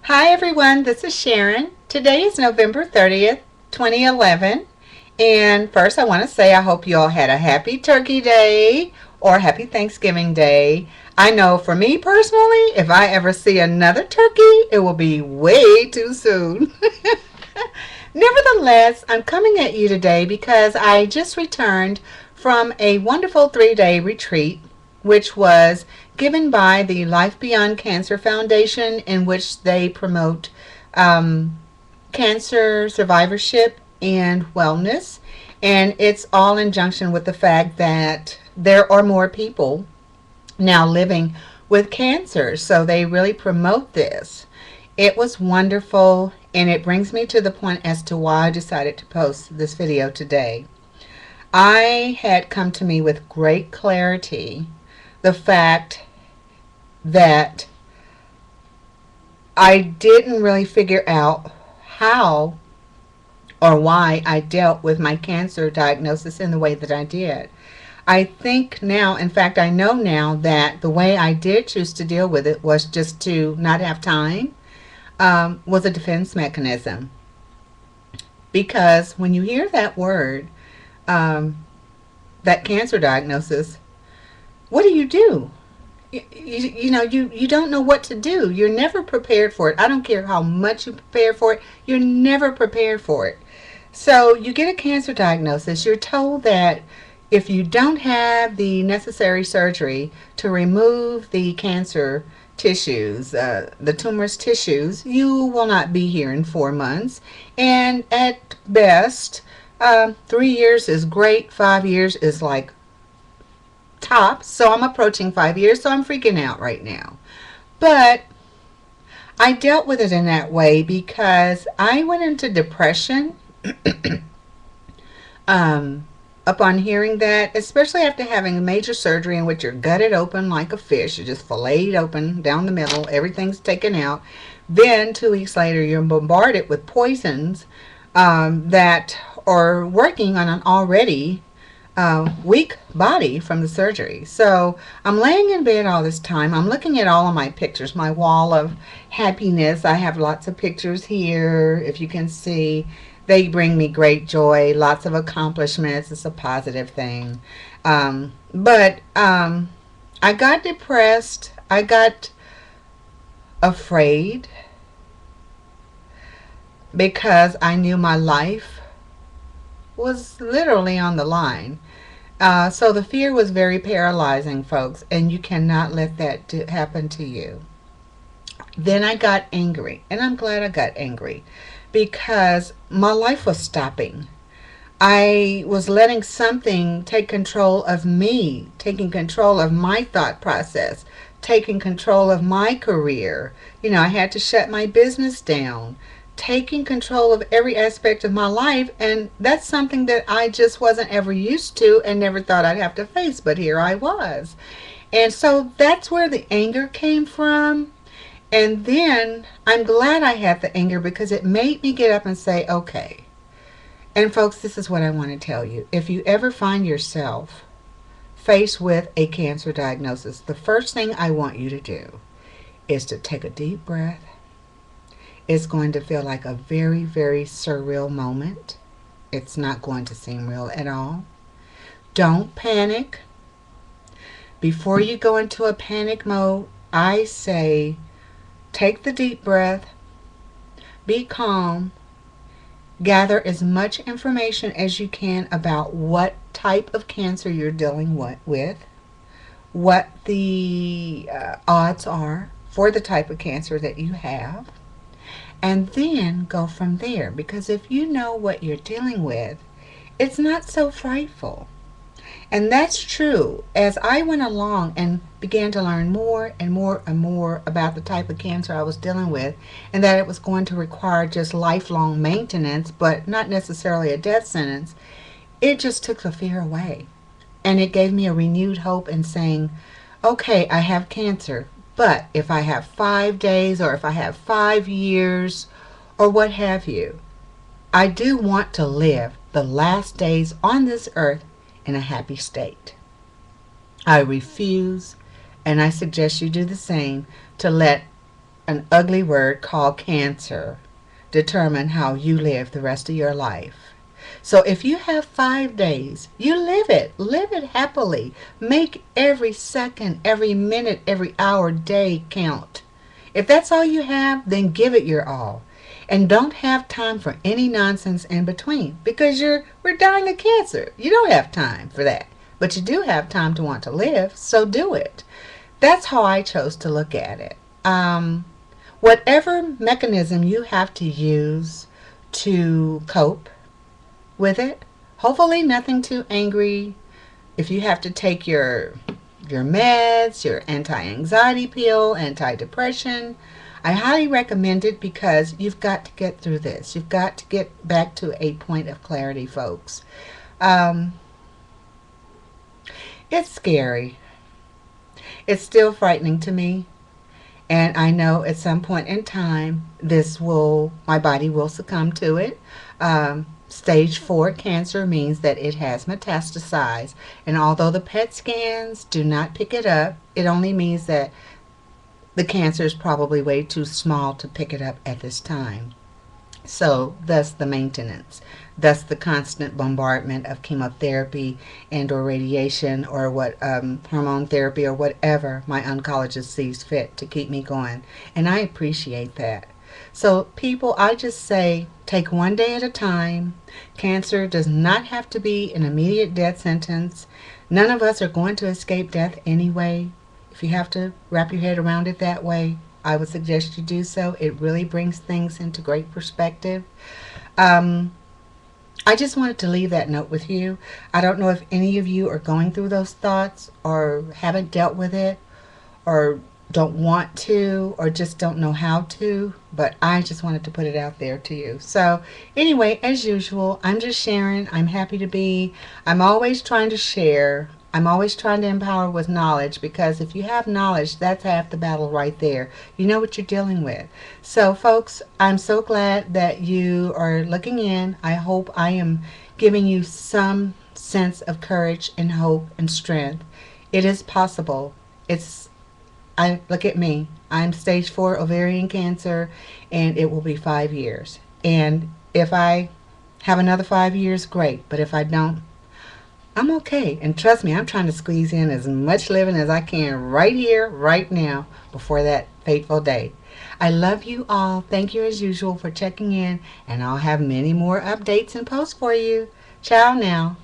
Hi everyone, this is Sharon. Today is November 30th, 2011. And first I want to say I hope you all had a happy Turkey Day or happy Thanksgiving Day. I know for me personally, if I ever see another turkey, it will be way too soon. Nevertheless, I'm coming at you today because I just returned from a wonderful 3-day retreat, which was given by the Life Beyond Cancer Foundation, in which they promote um, cancer survivorship and wellness. And it's all in junction with the fact that there are more people now living with cancer. So they really promote this. It was wonderful, and it brings me to the point as to why I decided to post this video today. I had come to me with great clarity the fact that I didn't really figure out how or why I dealt with my cancer diagnosis in the way that I did. I think now, in fact, I know now that the way I did choose to deal with it was just to not have time, was a defense mechanism. Because when you hear that word, um, that cancer diagnosis, what do? You don't know what to do. You're never prepared for it. I don't care how much you prepare for it, you're never prepared for it. So you get a cancer diagnosis. You're told that if you don't have the necessary surgery to remove the cancer tissues, the tumorous tissues, you will not be here in 4 months. And at best, 3 years is great. 5 years is like top. So I'm approaching 5 years, so I'm freaking out right now. But I dealt with it in that way because I went into depression um, upon hearing that, especially after having a major surgery in which you're gutted open like a fish. You're just filleted open down the middle, everything's taken out. Then 2 weeks later, you're bombarded with poisons that are working on an already weak body from the surgery. So I'm laying in bed all this time. I'm looking at all of my pictures, my wall of happiness. I have lots of pictures here, if you can see. They bring me great joy, lots of accomplishments. It's a positive thing. But I got depressed. I got afraid because I knew my life was literally on the line. So the fear was very paralyzing, folks, and you cannot let that happen to you. Then I got angry, and I'm glad I got angry because my life was stopping. I was letting something take control of me, taking control of my thought process, taking control of my career. I had to shut my business down, taking control of every aspect of my life. And that's something that I just wasn't ever used to and never thought I'd have to face. But here I was. And so that's where the anger came from. And then I'm glad I had the anger because it made me get up and say, okay. And folks, this is what I want to tell you. If you ever find yourself faced with a cancer diagnosis, the first thing I want you to do is to take a deep breath. It's going to feel like a very, very surreal moment. It's not going to seem real at all. Don't panic. Before you go into a panic mode, I say take the deep breath, be calm, gather as much information as you can about what type of cancer you're dealing with, what the odds are for the type of cancer that you have, and then go from there. Because if you know what you're dealing with, it's not so frightful. And that's true. As I went along and began to learn more and more and more about the type of cancer I was dealing with, and that it was going to require just lifelong maintenance, but not necessarily a death sentence, it just took the fear away. And it gave me a renewed hope in saying, okay, I have cancer, but if I have 5 days or if I have 5 years or what have you, I do want to live the last days on this earth in a happy state. I refuse, and I suggest you do the same, to let an ugly word called cancer determine how you live the rest of your life. So if you have 5 days, you live it happily. Make every second, every minute, every hour, day count. If that's all you have, then give it your all. And don't have time for any nonsense in between because we're dying of cancer. You don't have time for that. But you do have time to want to live, so do it. That's how I chose to look at it. Whatever mechanism you have to use to cope with it, hopefully nothing too angry. If you have to take your meds, your anti-anxiety pill, anti-depression, I highly recommend it because you've got to get through this. You've got to get back to a point of clarity, folks. Um, it's scary. It's still frightening to me. And I know at some point in time, my body will succumb to it. Stage 4 cancer means that it has metastasized. And although the PET scans do not pick it up, it only means that the cancer is probably way too small to pick it up at this time. So, thus the maintenance, thus the constant bombardment of chemotherapy and or radiation or what hormone therapy or whatever my oncologist sees fit to keep me going. And I appreciate that. So, people, I just say take one day at a time. Cancer does not have to be an immediate death sentence. None of us are going to escape death anyway. If you have to wrap your head around it that way, I would suggest you do so. It really brings things into great perspective. Um, I just wanted to leave that note with you. I don't know if any of you are going through those thoughts or haven't dealt with it or don't want to or just don't know how to, but I just wanted to put it out there to you. So anyway, as usual, I'm just Sharon. I'm happy to be. I'm always trying to share. I'm always trying to empower with knowledge because if you have knowledge, that's half the battle right there. You know what you're dealing with. So folks, I'm so glad that you are looking in. I hope I am giving you some sense of courage and hope and strength. It is possible. I look at me. I'm stage 4 ovarian cancer and it will be 5 years. And if I have another 5 years, great. But if I don't, I'm okay. And trust me, I'm trying to squeeze in as much living as I can right here, right now, before that fateful day. I love you all. Thank you as usual for checking in, and I'll have many more updates and posts for you. Ciao now.